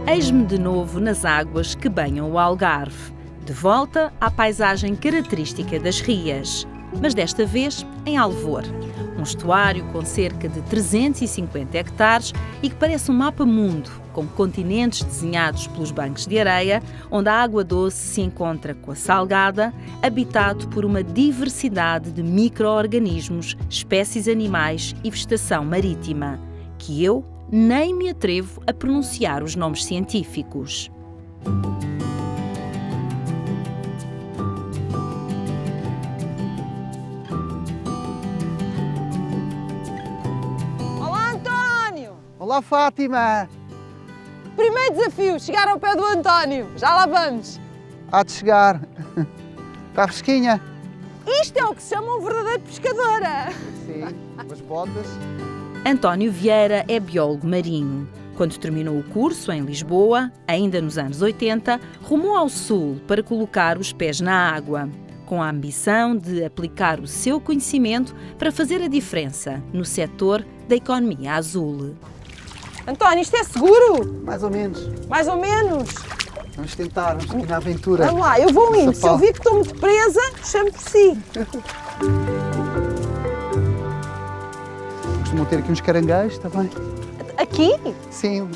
Eis-me de novo nas águas que banham o Algarve, de volta à paisagem característica das rias, mas desta vez em Alvor, um estuário com cerca de 350 hectares e que parece um mapa-mundo, com continentes desenhados pelos bancos de areia, onde a água doce se encontra com a salgada, habitado por uma diversidade de micro-organismos, espécies animais e vegetação marítima, que eu nem me atrevo a pronunciar os nomes científicos. Olá, António! Olá, Fátima! Primeiro desafio, chegar ao pé do António. Já lá vamos. Há de chegar. Está fresquinha? Isto é o que se chama um verdadeiro pescadora. Sim, umas botas. António Vieira é biólogo marinho. Quando terminou o curso em Lisboa, ainda nos anos 80, rumou ao sul para colocar os pés na água, com a ambição de aplicar o seu conhecimento para fazer a diferença no setor da economia azul. António, isto é seguro? Mais ou menos. Mais ou menos. Vamos tentar, vamos aqui na aventura. Vamos lá, eu vou indo. Se eu vir que estou muito presa, chamo por si. Costumam ter aqui uns caranguejos também. Aqui? Sim.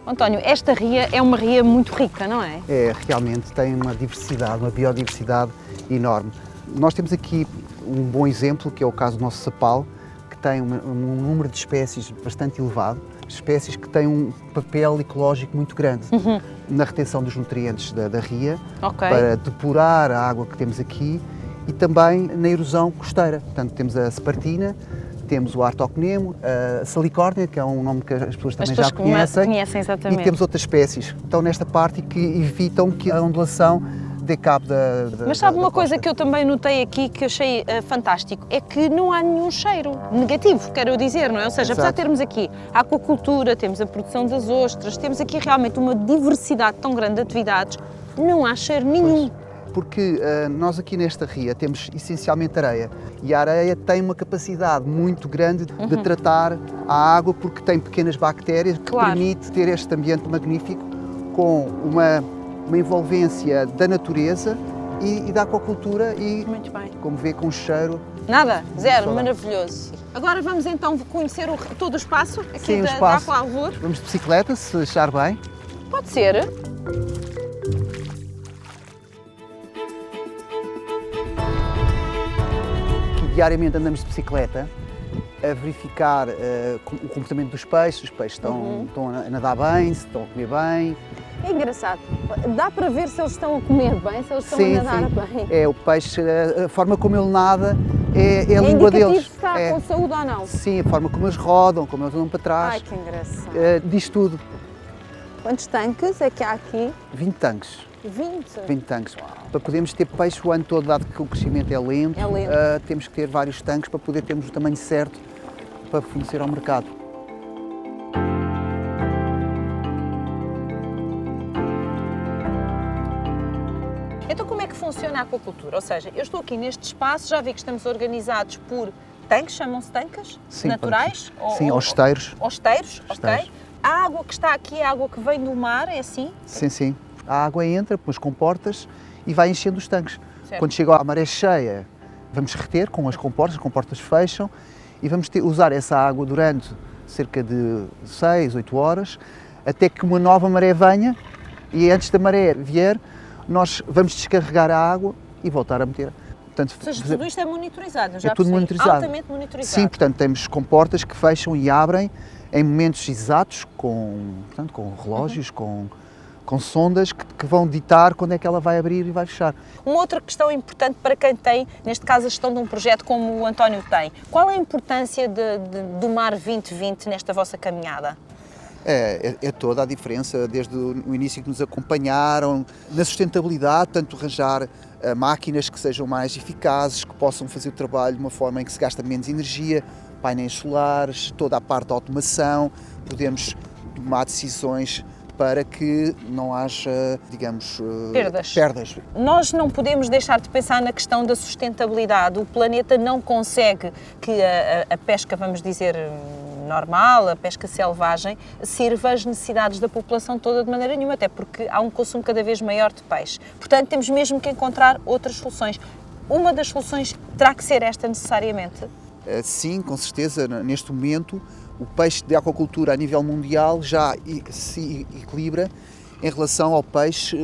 António, esta ria é uma ria muito rica, não é? É, realmente tem uma diversidade, uma biodiversidade enorme. Nós temos aqui um bom exemplo, que é o caso do nosso sapal, que tem um número de espécies bastante elevado, espécies que têm um papel ecológico muito grande na retenção dos nutrientes da ria, para depurar a água que temos aqui e também na erosão costeira. Portanto, temos a Spartina, temos o Artocnemo, a Salicórnia, que é um nome que as pessoas também já conhecem, exatamente. E temos outras espécies que estão nesta parte que evitam que a ondulação dê cabo da Mas sabe uma coisa costa. que eu também notei aqui que achei fantástico, é que não há nenhum cheiro negativo, quero dizer, não é? Ou seja, apesar de termos aqui a aquacultura, temos a produção das ostras, temos aqui realmente uma diversidade tão grande de atividades, não há cheiro nenhum. Porque nós aqui nesta ria temos essencialmente areia e a areia tem uma capacidade muito grande de tratar a água porque tem pequenas bactérias que permite ter este ambiente magnífico com uma envolvência da natureza e da aquacultura e, muito bem, como vê, com cheiro. Nada, zero, maravilhoso. Agora vamos então conhecer todo o espaço aqui da Aqua Alvor. Vamos de bicicleta, se achar bem. Pode ser. Diariamente andamos de bicicleta a verificar o comportamento dos peixes. Os peixes estão a nadar bem, se estão a comer bem. É engraçado, dá para ver se eles estão a comer bem, se eles estão a nadar bem. É, o peixe, a forma como ele nada é a língua deles. Se está com saúde ou não. Sim, a forma como eles rodam, como eles andam para trás. Ai, que engraçado. Diz tudo. Quantos tanques é que há aqui? 20 tanques. 20 tanques. Para podermos ter peixe o ano todo, dado que o crescimento é lento, temos que ter vários tanques para poder termos o tamanho certo para fornecer ao mercado. Então como é que funciona a aquacultura? Ou seja, eu estou aqui neste espaço, já vi que estamos organizados por tanques, chamam-se tanques? Sim, naturais? Sim, aos esteiros. Osteiros, ok. A água que está aqui é a água que vem do mar, é assim? Sim, sim. A água entra pelas comportas e vai enchendo os tanques. Certo. Quando chega à maré cheia, vamos reter com as comportas fecham e vamos usar essa água durante cerca de 6, 8 horas, até que uma nova maré venha e antes da maré vier, nós vamos descarregar a água e voltar a meter. Portanto, ou seja, tudo isto é monitorizado, já é tudo monitorizado. Altamente monitorizado. Sim, portanto, temos comportas que fecham e abrem em momentos exatos, com relógios, com sondas que vão ditar quando é que ela vai abrir e vai fechar. Uma outra questão importante para quem tem, neste caso, a gestão de um projeto como o António tem, qual é a importância do Mar 2020 nesta vossa caminhada? É toda a diferença, desde o início que nos acompanharam, na sustentabilidade, tanto arranjar máquinas que sejam mais eficazes, que possam fazer o trabalho de uma forma em que se gasta menos energia, painéis solares, toda a parte da automação, podemos tomar decisões para que não haja, digamos, perdas. Nós não podemos deixar de pensar na questão da sustentabilidade. O planeta não consegue que a pesca, vamos dizer, normal, a pesca selvagem, sirva às necessidades da população toda de maneira nenhuma, até porque há um consumo cada vez maior de peixe. Portanto, temos mesmo que encontrar outras soluções. Uma das soluções terá que ser esta necessariamente? Sim, com certeza. Neste momento, o peixe de aquacultura a nível mundial já se equilibra em relação ao peixe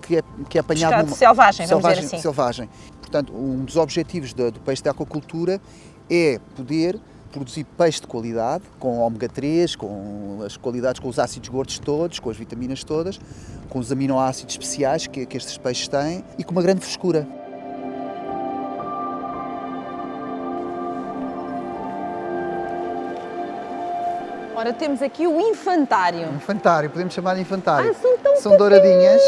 que é apanhado selvagem, vamos dizer assim. Selvagem. Portanto, um dos objetivos do peixe de aquacultura é poder produzir peixe de qualidade, com ômega 3, com as qualidades, com os ácidos gordos todos, com as vitaminas todas, com os aminoácidos especiais que estes peixes têm e com uma grande frescura. Ora, temos aqui o infantário. Infantário, podemos chamar de infantário. São douradinhas.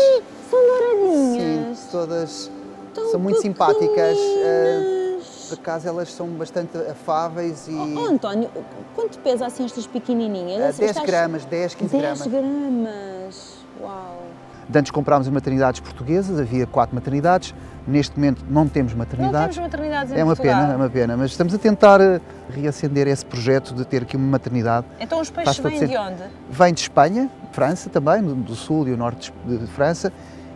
São douradinhas. Sim, todas Tão são muito simpáticas. pequeninas. Por acaso elas são bastante afáveis e... António, quanto pesa assim estas pequenininhas? 10 gramas, 10, 15 10 gramas. gramas. Uau. Antes comprámos as maternidades portuguesas, havia 4 maternidades. Neste momento não temos maternidades. Não temos maternidades em É uma Portugal. pena, é uma pena. Mas estamos a tentar reacender esse projeto de ter aqui uma maternidade. Então os peixes vêm de onde? Vêm de Espanha, França também, do sul e o norte de França,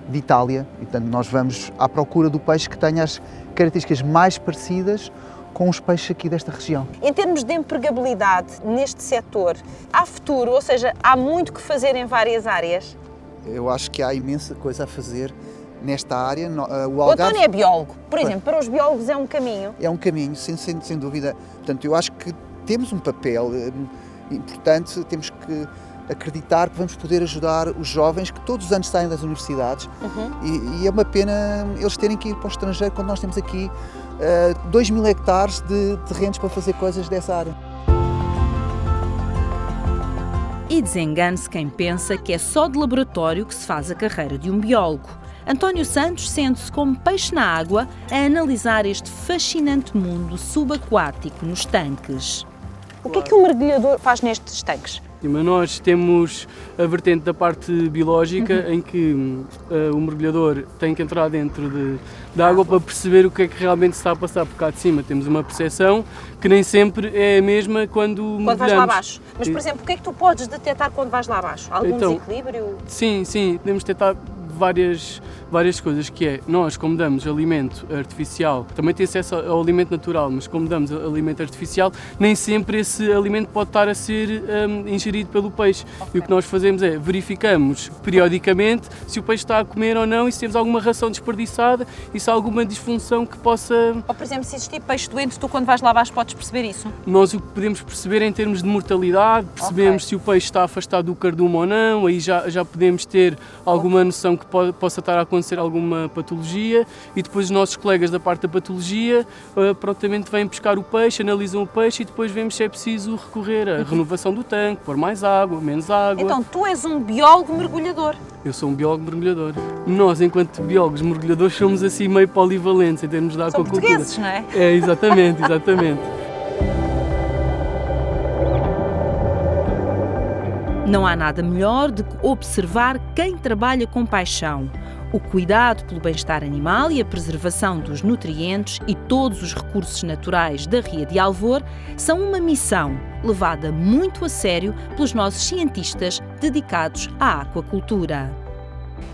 de Itália. E, portanto, nós vamos à procura do peixe que tenha as características mais parecidas com os peixes aqui desta região. Em termos de empregabilidade neste setor, há futuro, ou seja, há muito que fazer em várias áreas? Eu acho que há imensa coisa a fazer nesta área. O António é biólogo. Por exemplo, para os biólogos é um caminho? É um caminho, sem dúvida. Portanto, eu acho que temos um papel importante, temos que acreditar que vamos poder ajudar os jovens que todos os anos saem das universidades e é uma pena eles terem que ir para o estrangeiro quando nós temos aqui 2.000 hectares de terrenos para fazer coisas dessa área. E desengane-se quem pensa que é só de laboratório que se faz a carreira de um biólogo. António Santos sente-se como peixe na água a analisar este fascinante mundo subaquático nos tanques. O que é que um mergulhador faz nestes tanques? Mas nós temos a vertente da parte biológica em que o mergulhador tem que entrar dentro da água para perceber o que é que realmente se está a passar, porque cá de cima temos uma percepção que nem sempre é a mesma quando mergulhamos. Vais lá abaixo. Mas, por exemplo, o que é que tu podes detectar quando vais lá abaixo? Algum desequilíbrio? Sim, podemos detectar várias coisas, que é, nós como damos alimento artificial, também tem acesso ao alimento natural, mas como damos alimento artificial, nem sempre esse alimento pode estar a ser ingerido pelo peixe. Okay. E o que nós fazemos é, verificamos periodicamente se o peixe está a comer ou não e se temos alguma ração desperdiçada e se há alguma disfunção que possa... Ou, por exemplo, se existir peixe doente, tu quando vais lá abaixo podes perceber isso? Nós o que podemos perceber em termos de mortalidade, percebemos se o peixe está afastado do cardume ou não, aí já podemos ter alguma noção que possa estar a acontecer alguma patologia e depois os nossos colegas da parte da patologia prontamente vêm pescar o peixe, analisam o peixe e depois vemos se é preciso recorrer à renovação do tanque, pôr mais água, menos água. Então tu és um biólogo mergulhador? Eu sou um biólogo mergulhador. Nós, enquanto biólogos mergulhadores, somos assim meio polivalentes em termos de aquacultura. São portugueses, não é? É, exatamente. Não há nada melhor do que observar quem trabalha com paixão. O cuidado pelo bem-estar animal e a preservação dos nutrientes e todos os recursos naturais da Ria de Alvor são uma missão levada muito a sério pelos nossos cientistas dedicados à aquacultura.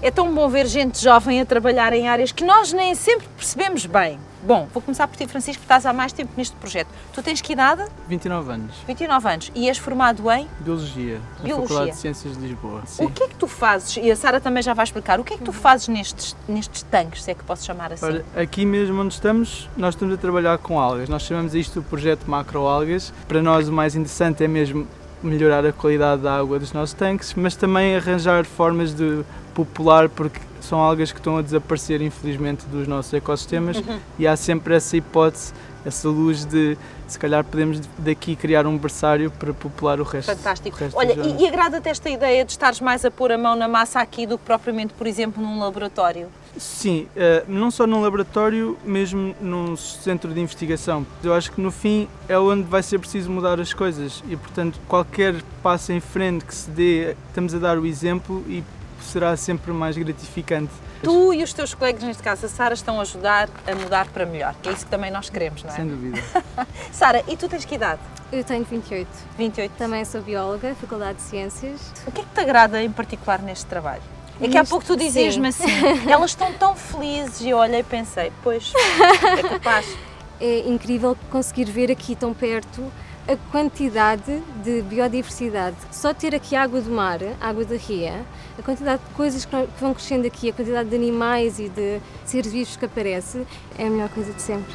É tão bom ver gente jovem a trabalhar em áreas que nós nem sempre percebemos bem. Bom, vou começar por ti, Francisco, porque estás há mais tempo neste projeto. Tu tens que idade? 29 anos. 29 anos. E és formado em? Biologia. Na Faculdade de Ciências de Lisboa. Sim. O que é que tu fazes, e a Sara também já vai explicar, o que é que tu fazes nestes tanques, se é que posso chamar assim? Ora, aqui mesmo onde estamos, nós estamos a trabalhar com algas. Nós chamamos isto de projeto macroalgas. Para nós o mais interessante é mesmo melhorar a qualidade da água dos nossos tanques, mas também arranjar formas de popular, porque são algas que estão a desaparecer, infelizmente, dos nossos ecossistemas e há sempre essa hipótese, essa luz de, se calhar, podemos daqui criar um berçário para popular o resto. Fantástico. Olha, e agrada-te esta ideia de estares mais a pôr a mão na massa aqui do que propriamente, por exemplo, num laboratório? Sim, não só num laboratório, mesmo num centro de investigação. Eu acho que no fim é onde vai ser preciso mudar as coisas e, portanto, qualquer passo em frente que se dê, estamos a dar o exemplo e será sempre mais gratificante. Tu e os teus colegas, neste caso a Sara, estão a ajudar a mudar para melhor, que é isso que também nós queremos, não é? Sem dúvida. Sara, e tu tens que idade? Eu tenho 28. 28. Também sou bióloga, Faculdade de Ciências. O que é que te agrada em particular neste trabalho? É que há pouco tu dizias-me assim, elas estão tão felizes, e eu olhei e pensei, pois, é capaz. É incrível conseguir ver aqui tão perto a quantidade de biodiversidade. Só ter aqui água do mar, água da ria, a quantidade de coisas que vão crescendo aqui, a quantidade de animais e de seres vivos que aparece, é a melhor coisa de sempre.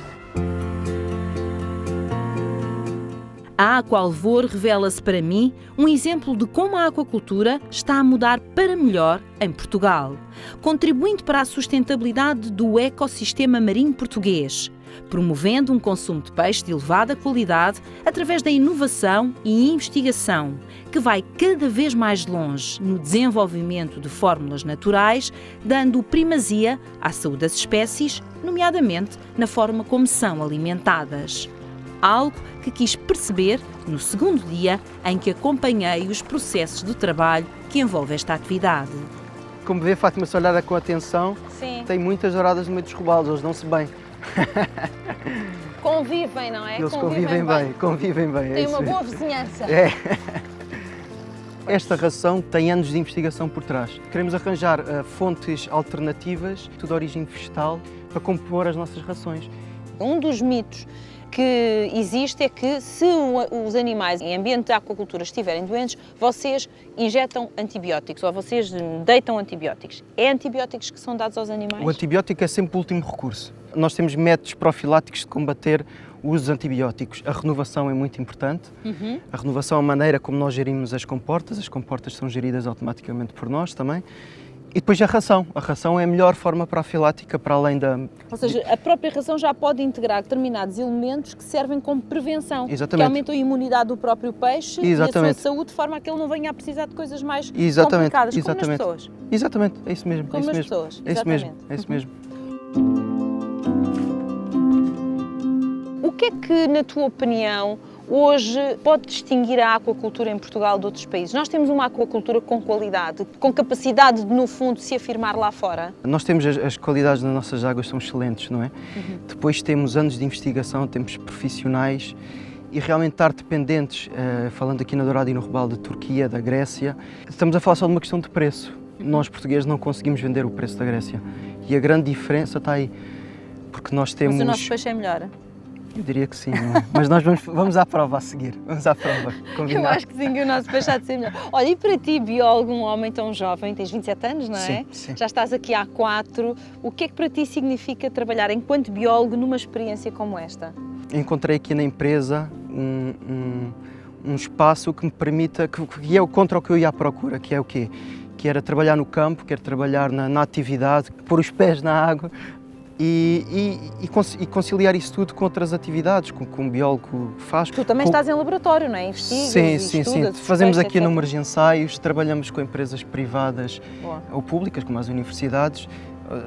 A Aqualvor revela-se para mim um exemplo de como a aquacultura está a mudar para melhor em Portugal, contribuindo para a sustentabilidade do ecossistema marinho português, promovendo um consumo de peixe de elevada qualidade através da inovação e investigação, que vai cada vez mais longe no desenvolvimento de fórmulas naturais, dando primazia à saúde das espécies, nomeadamente na forma como são alimentadas. Algo que quis perceber no segundo dia em que acompanhei os processos do trabalho que envolve esta atividade. Como vê, Fátima, se olhar com atenção, Sim. tem muitas douradas no meio dos robalos, eles dão-se bem. Convivem, não é? Eles convivem bem. Tem é uma isso boa mesmo. vizinhança. É. Esta ração tem anos de investigação por trás. Queremos arranjar fontes alternativas, tudo de origem vegetal, para compor as nossas rações. Um dos mitos que existe é que se os animais em ambiente de aquacultura estiverem doentes, vocês injetam antibióticos ou vocês deitam antibióticos. É antibióticos que são dados aos animais? O antibiótico é sempre o último recurso. Nós temos métodos profiláticos de combater o uso de antibióticos. A renovação é muito importante. A renovação é a maneira como nós gerimos as comportas são geridas automaticamente por nós também. E depois a ração. A ração é a melhor forma profilática para além da... Ou seja, a própria ração já pode integrar determinados elementos que servem como prevenção. Exatamente. Que aumentam a imunidade do próprio peixe Exatamente. e a sua saúde, de forma a que ele não venha a precisar de coisas mais Exatamente. complicadas, Exatamente. como nas pessoas. Exatamente, é isso mesmo. Como é isso nas mesmo. pessoas, É isso mesmo. exatamente. É isso mesmo. O que é que, na tua opinião, hoje pode distinguir a aquacultura em Portugal de outros países? Nós temos uma aquacultura com qualidade, com capacidade de, no fundo, se afirmar lá fora? Nós temos as qualidades das nossas águas são excelentes, não é? Depois temos anos de investigação, temos profissionais e realmente estar dependentes, falando aqui na Dourada e no Robalo da Turquia, da Grécia, estamos a falar só de uma questão de preço. Nós, portugueses, não conseguimos vender o preço da Grécia. E a grande diferença está aí, porque nós temos... Mas o nosso peixe é melhor? Eu diria que sim, não é? Mas nós vamos à prova a seguir. Vamos à prova. Combinado? Eu acho que sim, que o nosso peixe há de ser melhor. Olha, e para ti, biólogo, um homem tão jovem, tens 27 anos, não é? Sim, sim. Já estás aqui há 4. O que é que para ti significa trabalhar enquanto biólogo numa experiência como esta? Encontrei aqui na empresa um espaço que me permita, que é contra o que eu ia à procura, que é o quê? Que era trabalhar no campo, que era trabalhar na atividade, pôr os pés na água e conciliar isso tudo com outras atividades, com um biólogo faz. Tu também estás em laboratório, não é? Investigas, sim. estudas, Fazemos aqui etc. inúmeros ensaios, trabalhamos com empresas privadas Boa. ou públicas, como as universidades.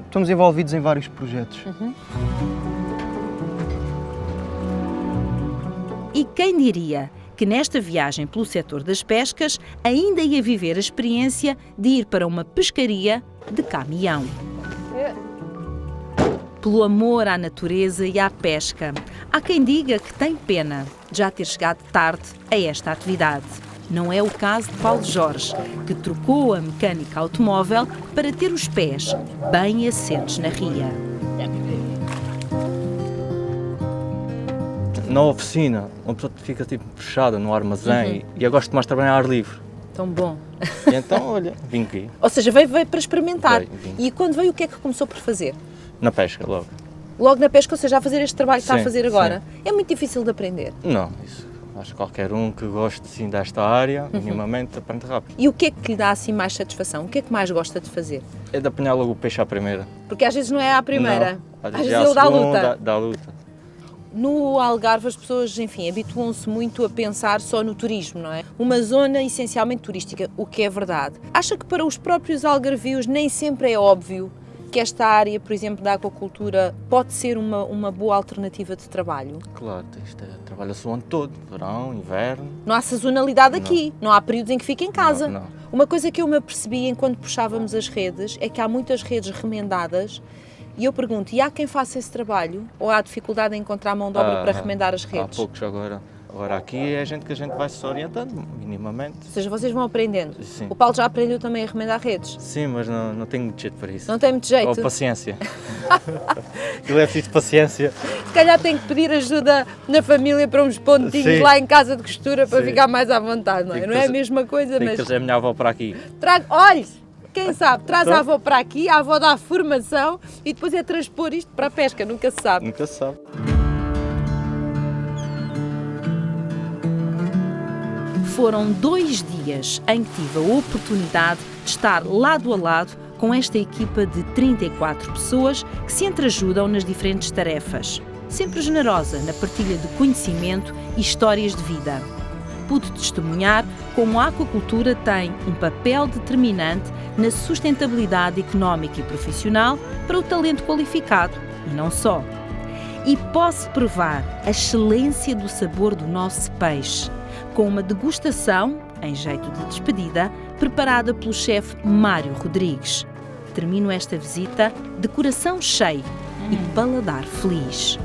Estamos envolvidos em vários projetos. E quem diria que nesta viagem pelo setor das pescas ainda ia viver a experiência de ir para uma pescaria de caminhão. Pelo amor à natureza e à pesca, há quem diga que tem pena de já ter chegado tarde a esta atividade. Não é o caso de Paulo Jorge, que trocou a mecânica automóvel para ter os pés bem assentes na ria. Na oficina, uma pessoa fica tipo fechada no armazém e eu gosto mais de trabalhar ao ar livre. Tão bom. E então, olha, vim aqui, Ou seja, veio para experimentar. Vim. E quando veio, o que é que começou por fazer? na pesca logo. Logo na pesca, ou seja, a fazer este trabalho que está a Sim, fazer agora. É muito difícil de aprender. Não, isso, acho que qualquer um que goste assim, desta área, minimamente, aprende rápido. E o que é que lhe dá assim mais satisfação? O que é que mais gosta de fazer? É de apanhar logo o peixe à primeira. Porque às vezes não é à primeira. Não, Às vezes é à ele dá a segunda, luta. dá a luta. No Algarve as pessoas, enfim, habituam-se muito a pensar só no turismo, não é? Uma zona essencialmente turística, o que é verdade. Acha que para os próprios algarvios nem sempre é óbvio que esta área, por exemplo, da aquacultura pode ser uma boa alternativa de trabalho? Claro, isto trabalha-se o ano todo, verão, inverno. Não há sazonalidade aqui, não há períodos em que fica em casa. Não. Uma coisa que eu me apercebi enquanto puxávamos as redes é que há muitas redes remendadas e eu pergunto, e há quem faça esse trabalho? Ou há dificuldade em encontrar mão de obra para remendar as redes? Há poucos agora. Agora aqui é a gente que a gente vai se orientando, minimamente. Ou seja, vocês vão aprendendo. Sim. O Paulo já aprendeu também a remendar redes? Sim, mas não tenho muito jeito para isso. Não tem muito jeito? Ou paciência. Aquilo é preciso paciência. Se calhar tenho que pedir ajuda na família para uns pontinhos Sim. lá em casa de costura para Sim. ficar mais à vontade, não é? Tenho que Não é a trazer- mesma coisa, Tenho que mas... trazer a minha avó para aqui. Olhe, quem sabe, traz a avó para aqui, a avó dá a formação e depois é transpor isto para a pesca, nunca se sabe. Nunca se sabe. Foram 2 dias em que tive a oportunidade de estar lado a lado com esta equipa de 34 pessoas que se entreajudam nas diferentes tarefas, sempre generosa na partilha de conhecimento e histórias de vida. Pude testemunhar como a aquacultura tem um papel determinante na sustentabilidade económica e profissional para o talento qualificado, e não só. E posso provar a excelência do sabor do nosso peixe, com uma degustação, em jeito de despedida, preparada pelo chefe Mário Rodrigues. Termino esta visita de coração cheio e paladar feliz.